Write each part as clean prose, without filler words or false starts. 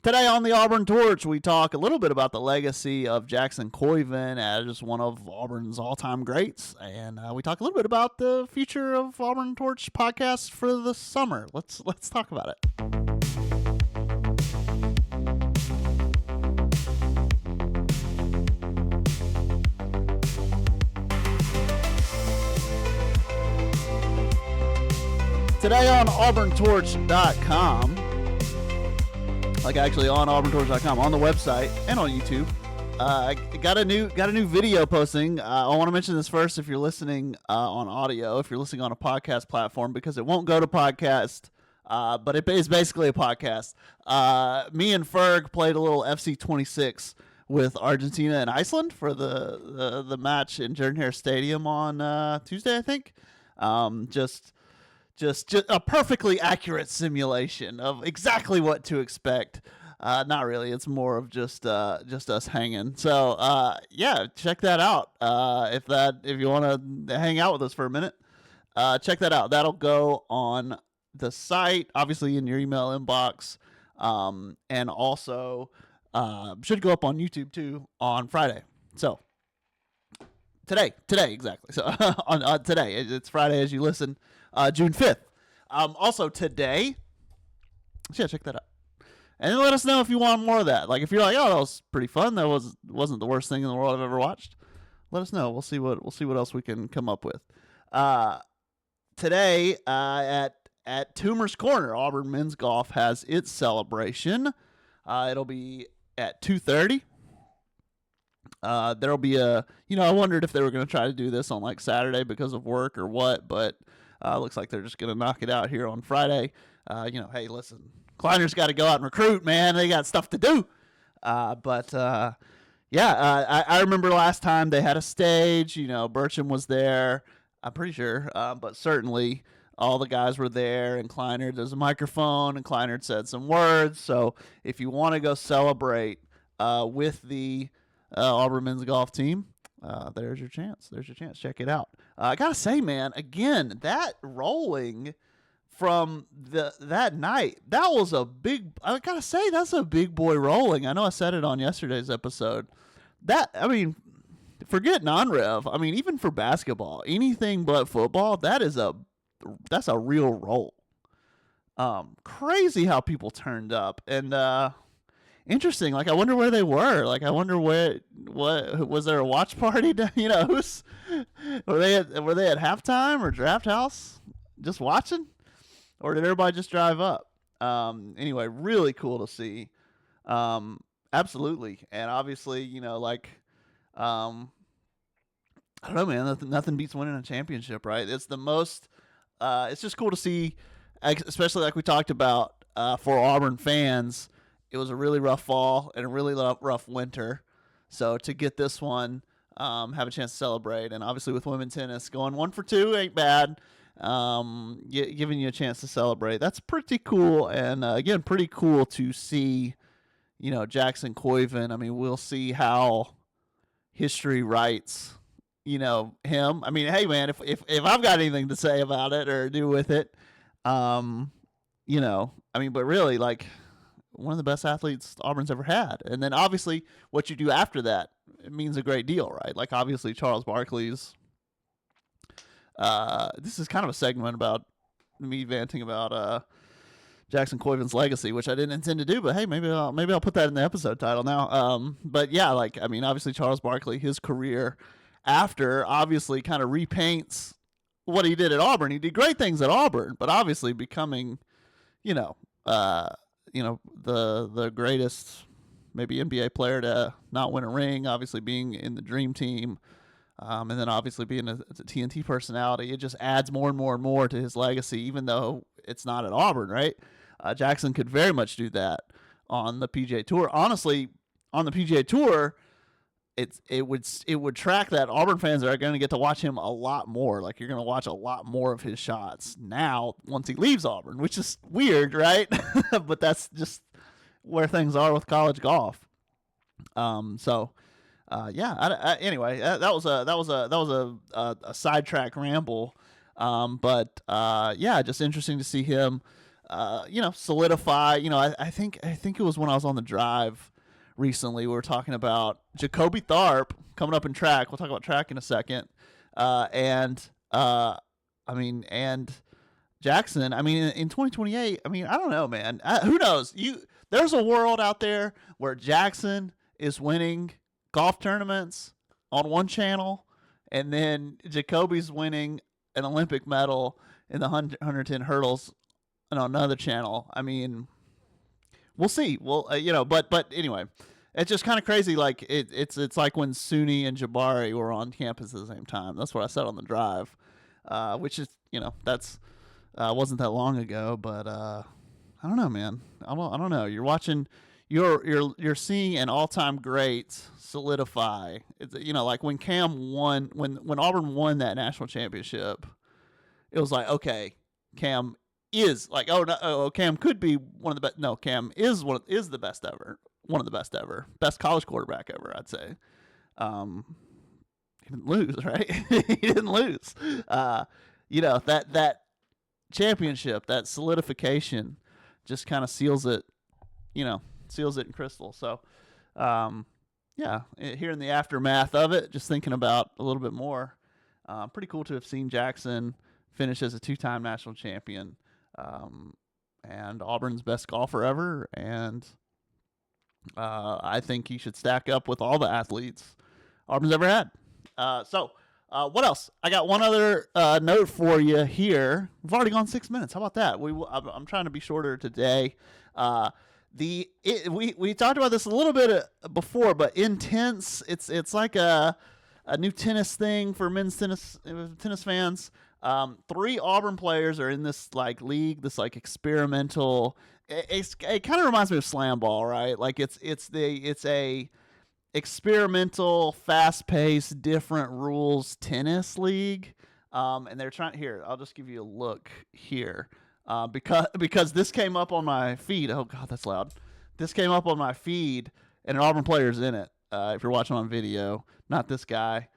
Today on the Auburn Torch, we talk a little bit about the legacy of Jackson Koivun as one of Auburn's all-time greats, and we talk a little bit about the future of Auburn Torch podcast for the summer. Let's talk about it. Today on auburntorch.com, like actually on auburntorch.com, on the website and on YouTube, I got a new video posting. I want to mention this first if you're listening on audio, if you're listening on a podcast platform, because it won't go to podcast, but it is basically a podcast. Me and Ferg played a little FC26 with Argentina and Iceland for the match in Jordan-Hare Stadium on Tuesday, I think. Just a perfectly accurate simulation of exactly what to expect. Not really. It's more of just us hanging. So yeah, check that out. If you want to hang out with us for a minute, check that out. That'll go on the site, obviously in your email inbox, and also should go up on YouTube too on Friday. So today exactly. So on today, it's Friday as you listen. June 5th. Also today, yeah, check that out. And then let us know if you want more of that. Like if you're like, oh, that was pretty fun. That wasn't the worst thing in the world I've ever watched. Let us know. We'll see what else we can come up with. Today at Toomer's Corner, Auburn Men's Golf has its celebration. It'll be at 2:30. There'll be I wondered if they were going to try to do this on like Saturday because of work or what, but looks like they're just going to knock it out here on Friday. Hey, listen, Kleiner's got to go out and recruit, man. They got stuff to do. I remember last time they had a stage. Burcham was there, I'm pretty sure, but certainly all the guys were there, and Kleiner, there's a microphone, and Kleiner said some words. So if you want to go celebrate with the Auburn men's golf team, there's your chance. Check it out. I gotta say, man, again, that rolling from that night, that was a big. I gotta say, that's a big boy rolling. I know I said it on yesterday's episode. Forget non-rev. Even for basketball, anything but football, that's a real roll. Crazy how people turned up, and interesting. Like, I wonder where they were. Like, I wonder what was there a watch party? Were they at halftime or draft house just watching, or did everybody just drive up? Anyway, really cool to see. Absolutely, and obviously, I don't know, man. Nothing beats winning a championship, right? It's the most. It's just cool to see, especially like we talked about for Auburn fans. It was a really rough fall and a really rough winter. So to get this one, have a chance to celebrate. And obviously with women's tennis, going 1 for 2 ain't bad. Giving you a chance to celebrate. That's pretty cool. And again, pretty cool to see, Jackson Koivun. We'll see how history writes, him. Hey, man, if I've got anything to say about it or do with it, but really, like, one of the best athletes Auburn's ever had. And then obviously what you do after that, it means a great deal, right? Like, obviously Charles Barkley's, this is kind of a segment about me venting about Jackson Koivun's legacy, which I didn't intend to do, but hey, maybe I'll put that in the episode title now. But yeah, obviously Charles Barkley, his career after obviously kind of repaints what he did at Auburn. He did great things at Auburn, but obviously becoming, the greatest maybe NBA player to not win a ring, obviously being in the dream team, and then obviously being a TNT personality. It just adds more and more and more to his legacy, even though it's not at Auburn, right? Jackson could very much do that on the PGA Tour. Honestly, on the PGA Tour, it would track that Auburn fans are going to get to watch him a lot more. Like, you're going to watch a lot more of his shots now once he leaves Auburn, which is weird, right? But that's just where things are with college golf. Anyway, that was a sidetrack ramble. Just interesting to see him solidify. I think it was when I was on the drive recently. We were talking about Jacoby Tharp coming up in track. We'll talk about track in a second. And Jackson. I mean, in 2028. I mean, I don't know, man. Who knows? There's a world out there where Jackson is winning golf tournaments on one channel, and then Jacoby's winning an Olympic medal in the 110 hurdles on another channel. I mean, we'll see. Well, but anyway, it's just kind of crazy. Like it's like when Suni and Jabari were on campus at the same time. That's what I said on the drive, which is that's wasn't that long ago. But I don't know, man. I don't know. You're watching. You're seeing an all-time great solidify. It's, like when Cam won, when Auburn won that national championship, it was like, okay, Cam is like, Cam could be one of the best. No, Cam is the best ever, one of the best ever, best college quarterback ever, I'd say. He didn't lose, right? He didn't lose. That championship, that solidification, just kind of seals it. Seals it in crystal. So, here in the aftermath of it, just thinking about a little bit more. Pretty cool to have seen Jackson finish as a 2-time national champion, and Auburn's best golfer ever. And I think he should stack up with all the athletes Auburn's ever had. What else? I got one other note for you here. We've already gone 6 minutes. How about that? I'm trying to be shorter today. We talked about this a little bit before, but Intense. It's like a new tennis thing for men's tennis fans. 3 Auburn players are in this like league, this like experimental. It kind of reminds me of slam ball, right? Like it's a experimental, fast-paced, different rules tennis league. And they're trying here. I'll just give you a look here. Because this came up on my feed. Oh God, that's loud. This came up on my feed, and an Auburn player's in it. If you're watching on video, not this guy.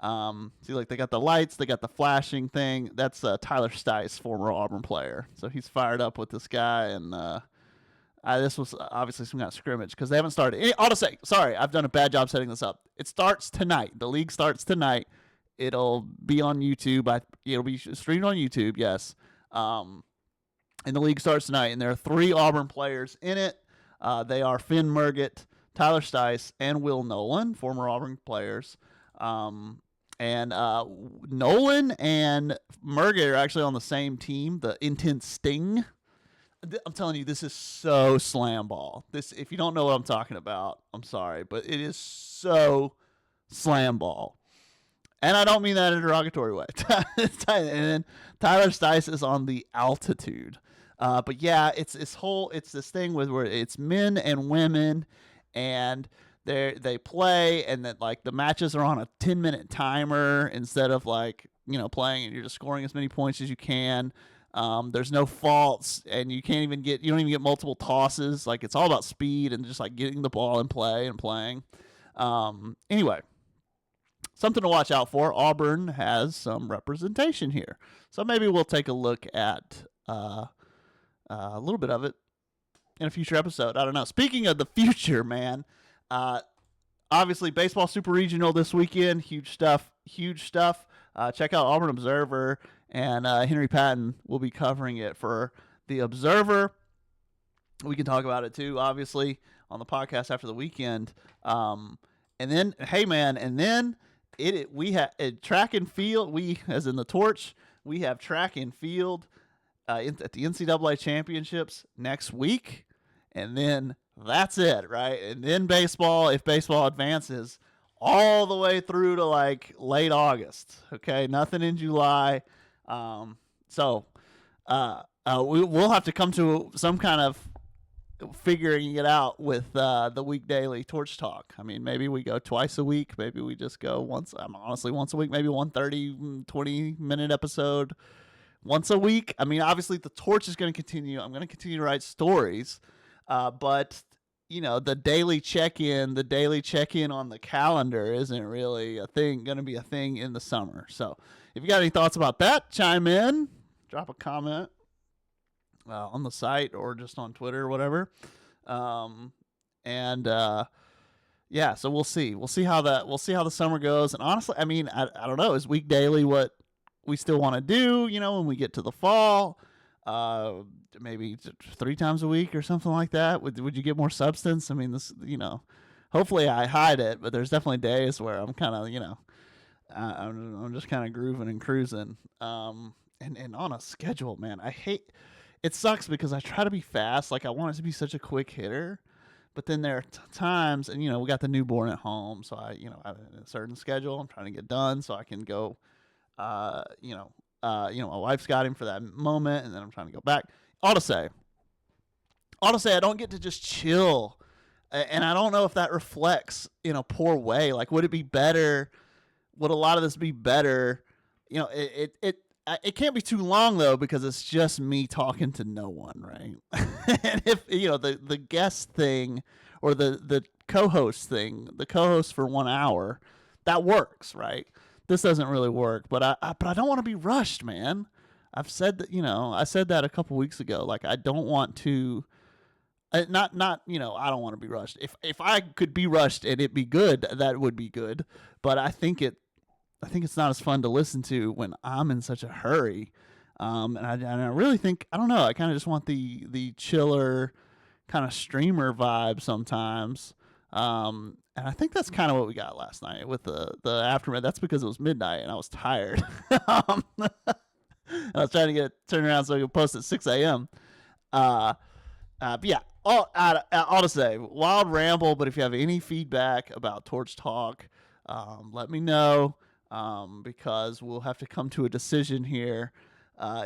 See, like they got the lights, they got the flashing thing. That's Tyler Stice, former Auburn player. So he's fired up with this guy, and this was obviously some kind of scrimmage because they haven't started. I'll just say, sorry, I've done a bad job setting this up. It starts tonight. The league starts tonight. It'll be on YouTube. It'll be streamed on YouTube. Yes. And the league starts tonight, and there are 3 Auburn players in it. They are Finn Murgett, Tyler Stice, and Will Nolan, former Auburn players. And Nolan and Murgett are actually on the same team, the Intense Sting. I'm telling you, this is so slam ball. If you don't know what I'm talking about, I'm sorry, but it is so slam ball. And I don't mean that in a derogatory way. And then Tyler Stice is on the altitude. But yeah, it's this thing where it's men and women, and they play, and that like the matches are on a 10-minute timer instead of like playing and you're just scoring as many points as you can. There's no faults, and you don't even get multiple tosses. Like it's all about speed and just like getting the ball in play and playing. Anyway. Something to watch out for. Auburn has some representation here. So maybe we'll take a look at a little bit of it in a future episode. I don't know. Speaking of the future, man, obviously baseball super regional this weekend. Huge stuff. Check out Auburn Observer, and Henry Patton will be covering it for the Observer. We can talk about it too, obviously, on the podcast after the weekend. And then, hey, man, we have track and field. We, as in the Torch, we have track and field at the NCAA championships next week, and then that's it, right? And then baseball, if baseball advances, all the way through to like late August. Okay, nothing in July. We'll have to come to some kind of figuring it out with the Week Daily Torch Talk. I mean, maybe we go twice a week. Maybe we just go once a week. Maybe 20-minute episode once a week. I mean, obviously the Torch is going to continue. I'm going to continue to write stories, but the daily check-in on the calendar isn't really going to be a thing in the summer. So if you got any thoughts about that, chime in, drop a comment. on the site or just on Twitter or whatever. Um, and yeah, so we'll see. We'll see how the summer goes. And honestly, I mean, I don't know. Is week daily what we still want to do? When we get to the fall, maybe 3 times a week or something like that. Would you get more substance? I mean, this, hopefully I hide it, but there's definitely days where I'm kind of, I'm just kind of grooving and cruising. And on a schedule, man, I hate. It sucks because I try to be fast. Like I want it to be such a quick hitter, but then there are times, and we got the newborn at home, so I have a certain schedule. I'm trying to get done so I can go. My wife's got him for that moment, and then I'm trying to go back. All to say, I don't get to just chill, and I don't know if that reflects in a poor way. Like, would it be better? Would a lot of this be better? It can't be too long though, because it's just me talking to no one, right? And if the guest thing or the co-host thing, the co-host for 1 hour, that works, right? This doesn't really work, but I don't want to be rushed, man. I've said that, I said that a couple weeks ago. Like I don't want to, not I don't want to be rushed. If I could be rushed and it be good, that would be good. But I think it's not as fun to listen to when I'm in such a hurry. And I really think, I don't know, I kind of just want the chiller kind of streamer vibe sometimes. And I think that's kind of what we got last night with the aftermath. That's because it was midnight and I was tired. I was trying to get it turned around so I could post at 6 a.m. But yeah, all to say, wild ramble. But if you have any feedback about Torch Talk, let me know. Because we'll have to come to a decision here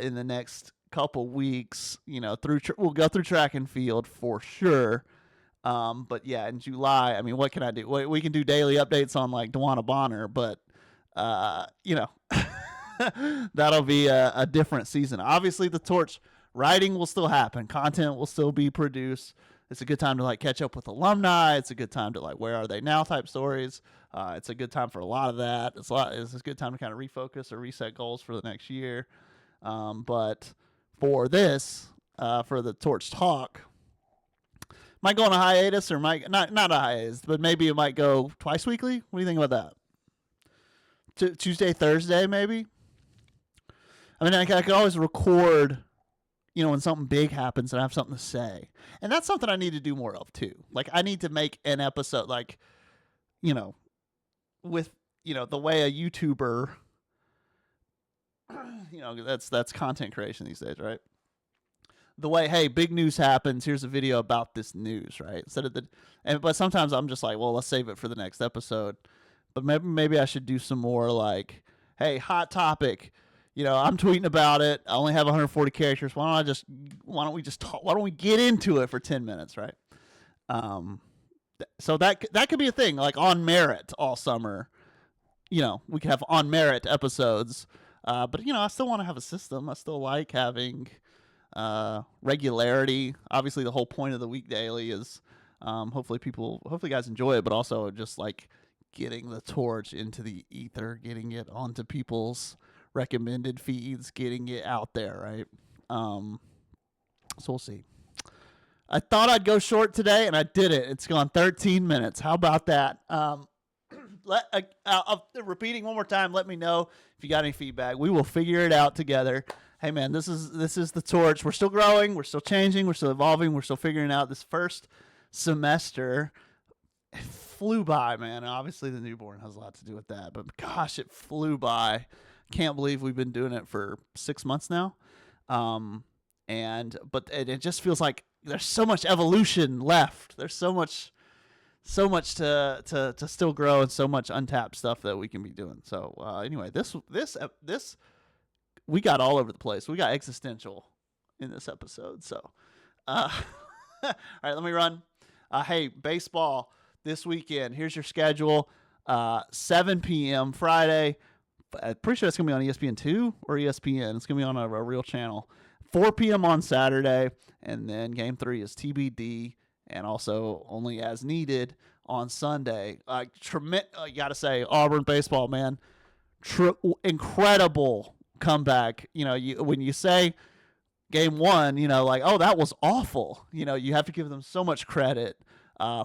in the next couple weeks. We'll go through track and field for sure. But yeah, in July, I mean, what can I do? We can do daily updates on like Dewana Bonner, but that'll be a different season. Obviously, the Torch writing will still happen. Content will still be produced. It's a good time to like catch up with alumni. It's a good time to like where are they now type stories. It's a good time for a lot of that. It's a good time to kind of refocus or reset goals for the next year. But for this, for the Torch Talk, might go on a hiatus or might not a hiatus, but maybe it might go twice weekly. What do you think about that? Tuesday, Thursday, maybe. I mean, I could always record. When something big happens and I have something to say. And that's something I need to do more of too. Like I need to make an episode like, with, the way a YouTuber, that's content creation these days, right? The way, hey, big news happens. Here's a video about this news, right? But sometimes I'm just like, well, let's save it for the next episode. But maybe I should do some more like, hey, hot topic. I'm tweeting about it. I only have 140 characters. Why don't we just talk? Why don't we get into it for 10 minutes, right? So that could be a thing, like on merit all summer. We could have on merit episodes. But I still want to have a system. I still like having regularity. Obviously, the whole point of the week daily is hopefully guys enjoy it, but also just like getting the torch into the ether, getting it onto people's recommended feeds, getting it out there, right? So we'll see. I thought I'd go short today, and I did it. It's gone 13 minutes. How about that? Repeating one more time, let me know if you got any feedback. We will figure it out together. Hey, man, this is the torch. We're still growing. We're still changing. We're still evolving. We're still figuring out this first semester. It flew by, man. Obviously, the newborn has a lot to do with that, but gosh, it flew by. Can't believe we've been doing it for 6 months now. But it just feels like there's so much evolution left. There's so much to still grow and so much untapped stuff that we can be doing. So anyway, this we got all over the place. We got existential in this episode. So all right, let me run. Hey, baseball this weekend. Here's your schedule. 7 p.m. Friday. I'm pretty sure it's going to be on ESPN2 or ESPN. It's going to be on a real channel. 4 p.m. on Saturday, and then Game 3 is TBD, and also only as needed on Sunday. You got to say, Auburn baseball, man, incredible comeback. When you say game one, like, oh, that was awful. You have to give them so much credit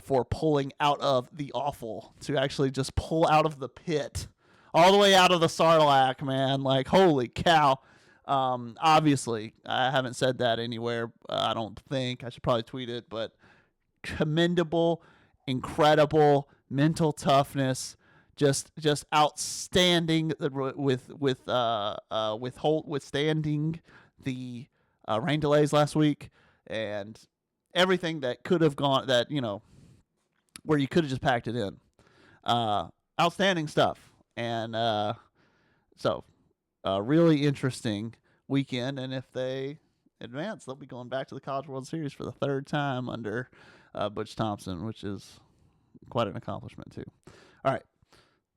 for pulling out of the awful to actually just pull out of the pit, all the way out of the Sarlacc, man. Like, holy cow. Obviously, I haven't said that anywhere. I don't think. I should probably tweet it, but commendable, incredible mental toughness, just outstanding withstanding the rain delays last week and everything that could have gone, that where you could have just packed it in. Outstanding stuff, and so really interesting weekend. And if they advance, they'll be going back to the College World Series for the third time under Butch Thompson, which is quite an accomplishment too. All right,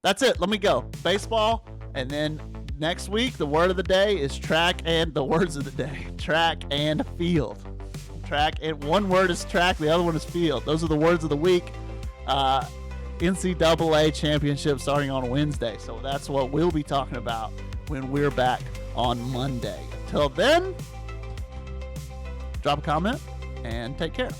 that's it. Let me go. Baseball, and then next week the word of the day is track, and the words of the day: track and field. Track, and one word is track, the other one is field. Those are the words of the week. NCAA championship starting on Wednesday, so that's what we'll be talking about when we're back on Monday. Until then, drop a comment and take care.